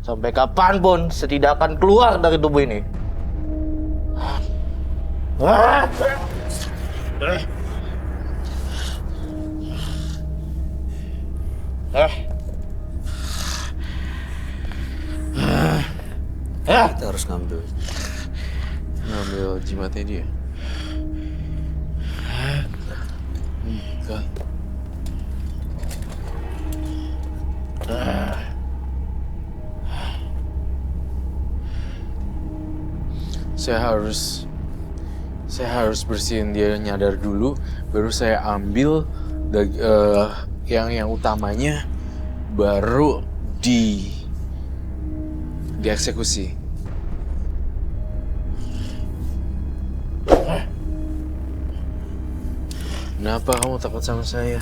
Sampai kapanpun saya tidak akan keluar dari tubuh ini. Kita harus ngambil jimatnya dia. Enggak. Saya harus bersihin dia nyadar dulu, baru saya ambil yang utamanya, baru dieksekusi. Kenapa kamu takut sama saya?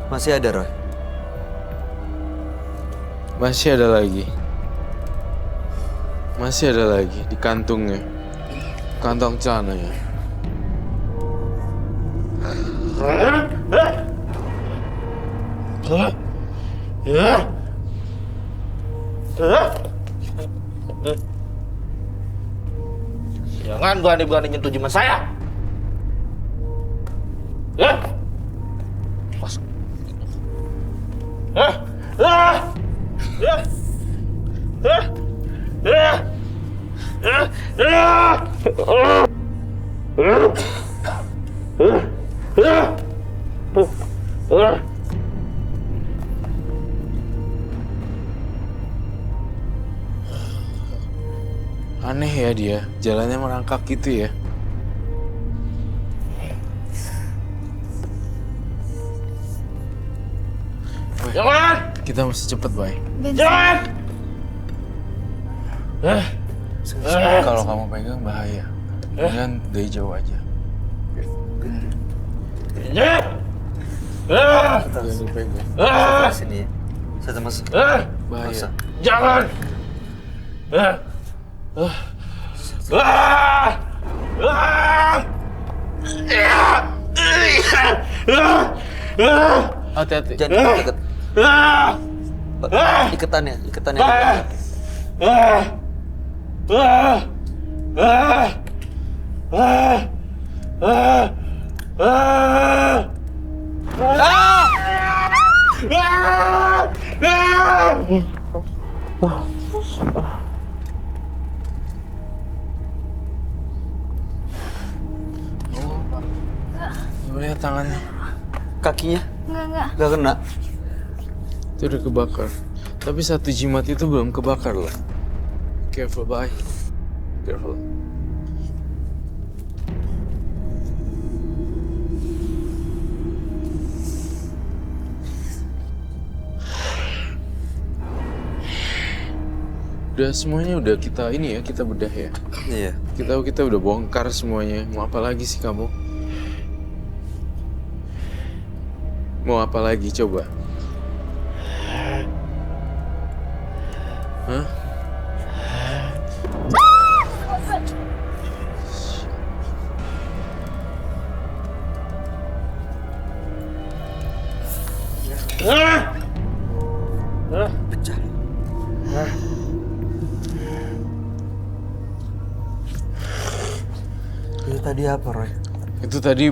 Masih ada, Roy? Masih ada lagi. Masih ada lagi di kantungnya. Kantong celananya. Jangan berani-berani nyentuh jimat saya. Pas. Aneh ya dia, jalannya merangkak gitu ya. Jangan! Kita mesti cepet, Bay. Jangan! Kalau kamu pegang bahaya. Jangan dari jauh aja. Jangan dipegang. Sini. Saya masuk. Bahaya. Jangan! Hati-hati. Jangan deket. Iketannya. Lihat tangannya. Kakinya Enggak. nggak kena. Itu udah kebakar. Tapi satu jimat itu belum kebakar loh. Careful, Bay. Careful. Udah semuanya udah kita kita bedah ya. Iya. Kita udah bongkar semuanya. Mau apa lagi sih kamu? Mau apa lagi coba? Hah? Pecah. Itu tadi apa, Roy? Itu tadi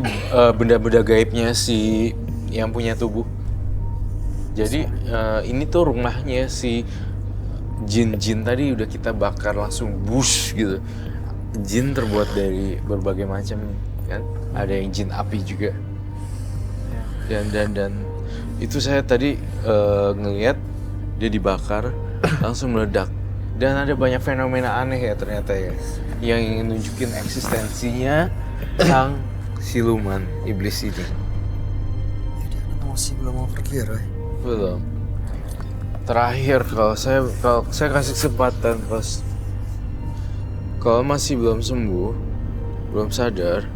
benda-benda gaibnya si yang punya tubuh. Jadi ini tuh rumahnya si jin-jin tadi udah kita bakar langsung bush gitu. Jin terbuat dari berbagai macam kan. Ada yang jin api juga. Dan itu saya tadi ngelihat dia dibakar langsung meledak. Dan ada banyak fenomena aneh ya ternyata ya. Yang ingin nunjukin eksistensinya sang siluman iblis ini. Jadi anak masih belum mau pergi ya, Roy? Belum. Terakhir kalau saya kasih kesempatan kalau masih belum sembuh, belum sadar,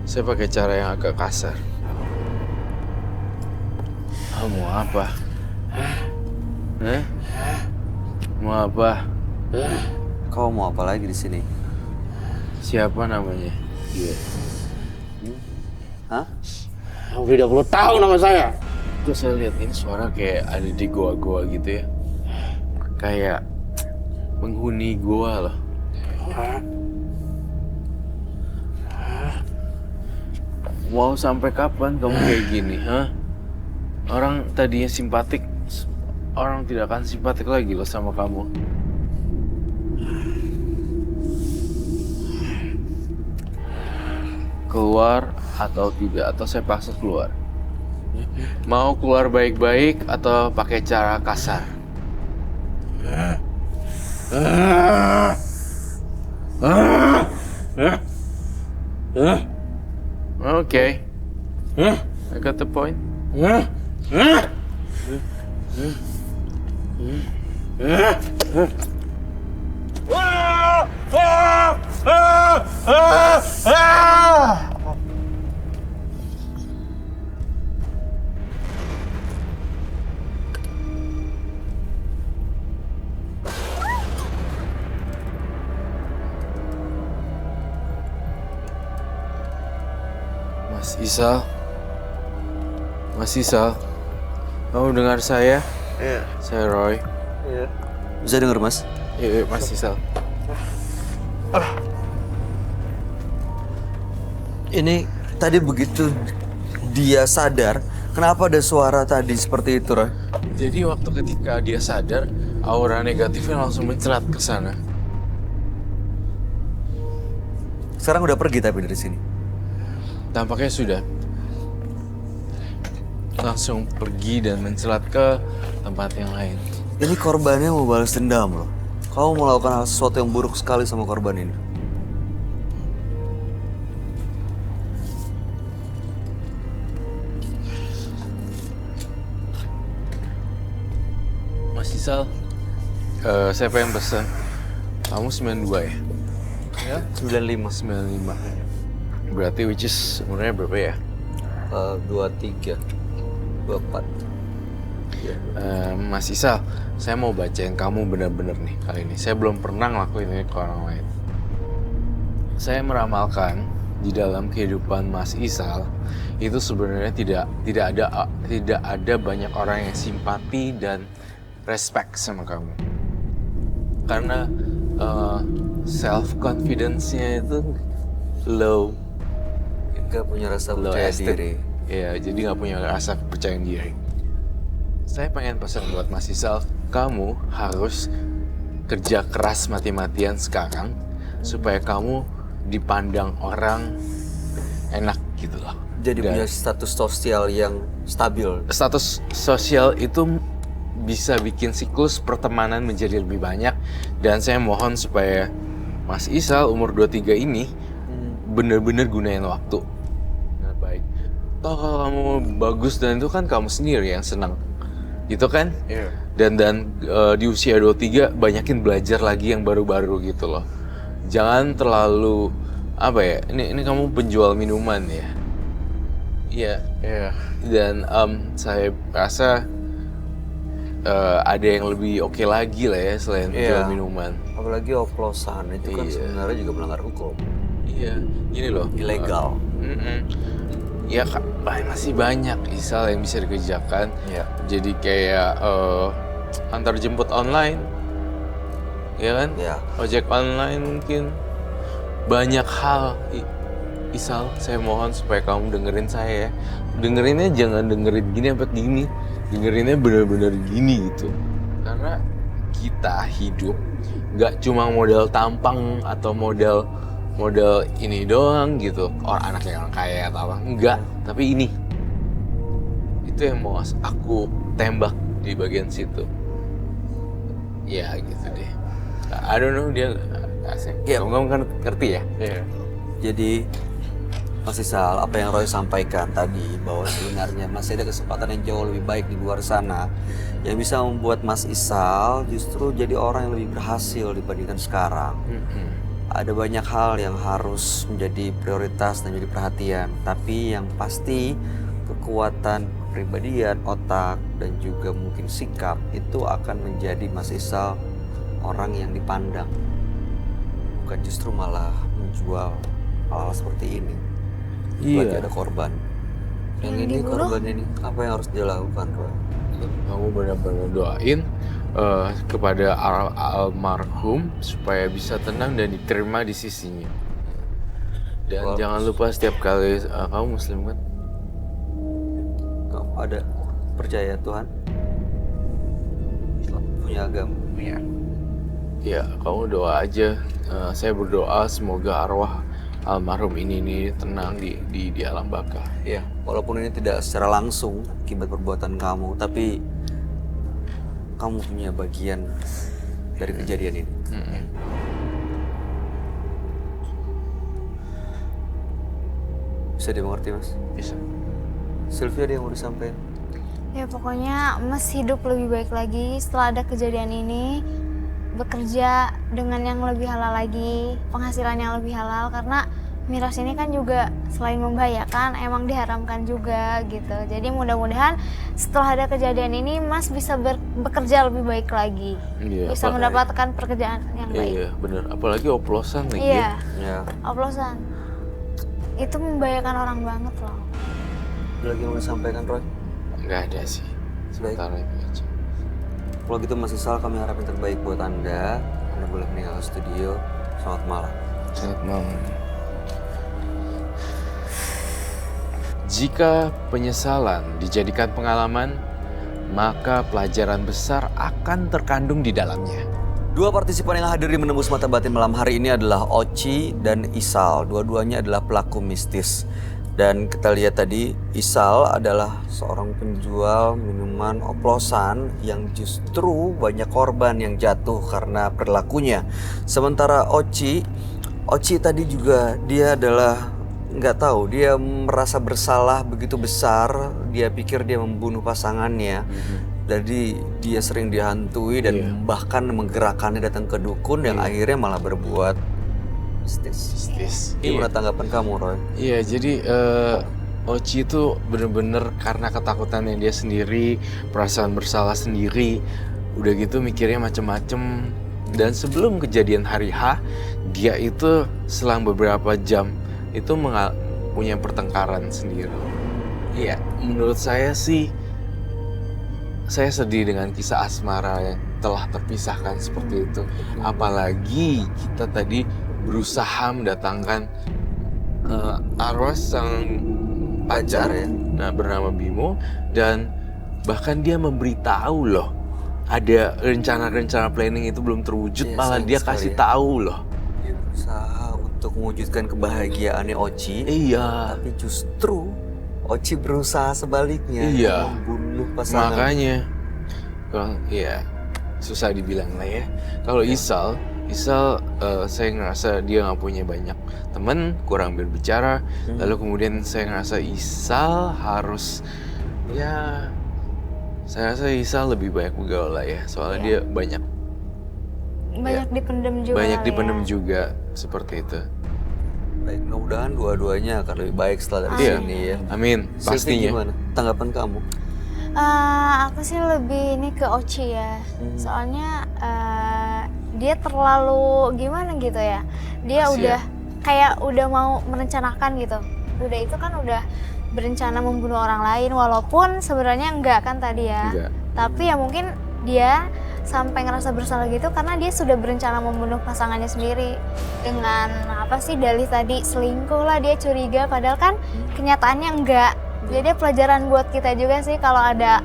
saya pakai cara yang agak kasar. Kamu apa? Hah? Mau apa? Kau mau apa lagi di sini? Siapa namanya? Dia. Hah? Yang 30 tahun nama saya. Kok saya lihat ini suara kayak ada di goa-goa gitu ya. Kayak penghuni goa loh. Mau sampai kapan kamu kayak gini, hah? Orang tadinya simpatik, orang tidak akan simpatik lagi loh sama kamu. Keluar atau tidak, atau saya paksa keluar. Mau keluar baik-baik atau pakai cara kasar? Okay. I got the point. Mas Isal, Mas Isal, kamu dengar saya? Iya. Saya Roy. Iya. Bisa denger, Mas? Iya, Mas Isal. Ini tadi begitu dia sadar, kenapa ada suara tadi seperti itu, Roy? Jadi waktu ketika dia sadar, aura negatifnya langsung mencelat ke sana. Sekarang udah pergi tapi dari sini. Tampaknya sudah langsung pergi dan mencelat ke tempat yang lain. Ini korbannya mau balas dendam loh. Kau mau melakukan hal sesuatu yang buruk sekali sama korban ini. Mas Isal, saya pengen pesan. Kamu 92 ya? Ya, 95. 95. Berarti which is umurnya berapa ya? 23, 24. Mas Isal, saya mau bacain kamu bener-bener nih kali ini. Saya belum pernah ngelakuin ini ke orang lain. Saya meramalkan di dalam kehidupan Mas Isal itu sebenarnya tidak ada banyak orang yang simpati dan respect sama kamu. Karena self confidence-nya itu low. Gak punya rasa Low percaya esteem. diri. Iya, jadi nggak punya rasa percaya diri. Saya pengen pesan buat Mas Isal, kamu harus kerja keras mati-matian sekarang supaya kamu dipandang orang enak gitu loh. Jadi Dan punya status sosial yang stabil. status sosial itu bisa bikin siklus pertemanan menjadi lebih banyak, dan saya mohon supaya Mas Isal umur 23 ini bener-bener gunain waktu. Nah, baik. Toh kalau kamu bagus dan itu kan kamu sendiri yang senang. Gitu kan? Iya. Dan di usia 23 banyakin belajar lagi yang baru-baru gitu loh. Jangan terlalu apa ya? Ini kamu penjual minuman ya. Iya. Iya. Dan saya rasa ada yang lebih oke lagi lah ya selain Iya. jual minuman. Apalagi oplosan itu kan Iya. sebenarnya juga melanggar hukum. Iya, gini loh. Ilegal. Ya masih banyak Isal yang bisa dikerjakan. Iya. Jadi kayak antar jemput online, ya kan? Iya. Ojek online mungkin. Banyak hal. Isal, saya mohon supaya kamu dengerin saya ya. Dengerinnya jangan dengerin gini sampai gini. Dengerinnya bener-bener gini gitu. Karena kita hidup nggak cuma modal tampang atau modal ini doang gitu, orang anak yang kaya atau apa, enggak, tapi ini itu yang mau aku tembak di bagian situ ya gitu deh. I don't know, dia asik. Iya. Kamu kan ngerti ya? Iya. Jadi Mas Isal, apa yang Roy sampaikan tadi bahwa sebenarnya masih ada kesempatan yang jauh lebih baik di luar sana yang bisa membuat Mas Isal justru jadi orang yang lebih berhasil dibandingkan sekarang. Ada banyak hal yang harus menjadi prioritas dan menjadi perhatian, tapi yang pasti kekuatan kepribadian, otak, dan juga mungkin sikap itu akan menjadi Mas Isal orang yang dipandang. Bukan justru malah menjual hal-hal seperti ini. Lagi ada korban. Yang ini korban ini, apa yang harus dia lakukan, Roy? Kamu benar-benar doain kepada almarhum supaya bisa tenang dan diterima di sisinya. Dan jangan lupa setiap kali kamu Muslim kan? Kamu ada percaya Tuhan? Islam, punya agama? Iya. Ya, kamu doa aja. Saya berdoa semoga arwah almarhum ini tenang di alam baka. Ya, walaupun ini tidak secara langsung akibat perbuatan kamu, tapi kamu punya bagian dari kejadian ini. Bisa dimengerti, Mas? Bisa. Sylvia, ada yang mau disampaikan? Ya pokoknya Mas hidup lebih baik lagi setelah ada kejadian ini, bekerja dengan yang lebih halal lagi, penghasilan yang lebih halal, karena miras ini kan juga selain membahayakan emang diharamkan juga gitu. Jadi mudah-mudahan setelah ada kejadian ini Mas bisa bekerja lebih baik lagi, bisa mendapatkan pekerjaan yang baik. Iya benar, apalagi oplosan lagi. Iya, Ya. oplosan itu membahayakan orang banget loh. Ada lagi yang mau disampaikan, Roy? Nggak ada sih, sebentar lagi aja. Kalau gitu Mas Isal, kami harap yang terbaik buat Anda. Anda boleh meninggalkan studio. Selamat malam. Selamat malam. Jika penyesalan dijadikan pengalaman, maka pelajaran besar akan terkandung di dalamnya. Dua partisipan yang hadir di Menembus Mata Batin malam hari ini adalah Oci dan Isal. Dua-duanya adalah pelaku mistis. Dan kita lihat tadi, Isal adalah seorang penjual minuman oplosan yang justru banyak korban yang jatuh karena perilakunya. Sementara Oci tadi juga dia adalah nggak tahu, dia merasa bersalah begitu besar, dia pikir dia membunuh pasangannya. Jadi dia sering dihantui dan bahkan menggerakkannya datang ke dukun yang akhirnya malah berbuat mistis. Gimana tanggapan kamu, Roy? Iya, jadi Oci itu bener-bener karena ketakutannya dia sendiri, perasaan bersalah sendiri, udah gitu mikirnya macem-macem. Dan sebelum kejadian hari H, dia itu selang beberapa jam itu punya pertengkaran sendiri. Iya, menurut saya sih, saya sedih dengan kisah asmara yang telah terpisahkan seperti itu. Apalagi kita tadi berusaha mendatangkan arwah sang pacar ya, nah bernama Bimo, dan bahkan dia memberitahu loh ada rencana-rencana planning itu belum terwujud, malah dia kasih tahu loh. Dia berusaha untuk mewujudkan kebahagiaannya Oci. Iya. Tapi justru Oci berusaha sebaliknya, membunuh pasangan. Makanya, ya susah dibilang lah ya. Kalau Isal saya ngerasa dia nggak punya banyak teman, kurang berbicara. Lalu kemudian saya ngerasa Isal harus, ya saya rasa Isal lebih banyak bergaul lah ya. Soalnya dia banyak dipendam juga. Banyak dipendam juga, seperti itu. Baik, mudah-mudahan dua-duanya akan lebih baik setelah dari sini ya. Amin, pastinya. Gimana tanggapan kamu? Aku sih lebih ini ke Oci ya. Soalnya dia terlalu gimana gitu ya. Dia udah kayak udah mau merencanakan gitu. Udah itu kan udah berencana membunuh orang lain, walaupun sebenarnya enggak kan tadi ya. Enggak. Tapi ya mungkin dia sampai ngerasa bersalah gitu karena dia sudah berencana membunuh pasangannya sendiri dengan dalih tadi selingkuh lah, dia curiga, padahal kan kenyataannya enggak. Jadi pelajaran buat kita juga sih, kalau ada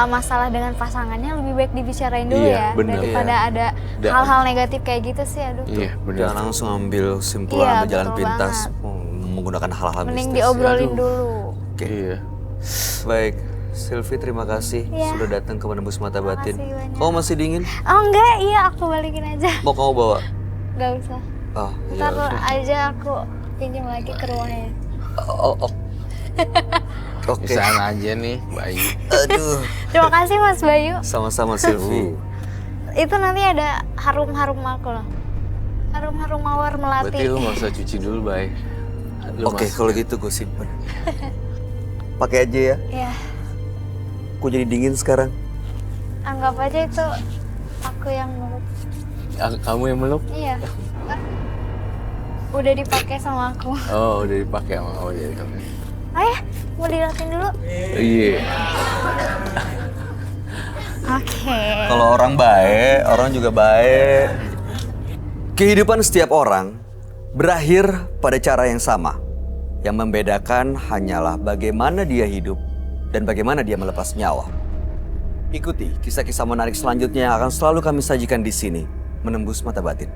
masalah dengan pasangannya lebih baik dibicarain dulu daripada ada hal-hal negatif kayak gitu sih. Aduh. Iya, benar. Jangan langsung ambil simpulan atau jalan pintas menggunakan hal-hal mistis. Mending diobrolin dulu. Oke. Iya. Baik, Sylvie, terima kasih sudah datang ke Menembus Mata Batin. Makasih Kamu masih dingin? Oh enggak, iya aku balikin aja. Mau kamu bawa? Gak usah. Oh, Ntar aja aku pinjam lagi ke rumahnya. Oke. Bisa aja nih, Bayu. Aduh. Terima kasih Mas Bayu. Sama-sama Sylvie. Itu nanti ada harum-harum aku loh. Harum-harum mawar melati. Berarti lu nggak usah cuci dulu, Bay. Oke, kalau gitu gue simpen. Pakai aja ya. Ya, Kok jadi dingin sekarang? anggap aja itu aku yang meluk. Kamu yang meluk? Iya. Udah dipakai sama aku. Oh, udah dipakai sama kamu jadi kamu. Ayah, mau dirasain dulu? Iya. Oke. Kalau orang baik, orang juga baik. Kehidupan setiap orang berakhir pada cara yang sama. Yang membedakan hanyalah bagaimana dia hidup dan bagaimana dia melepas nyawa. Ikuti kisah-kisah menarik selanjutnya yang akan selalu kami sajikan di sini, Menembus Mata Batin.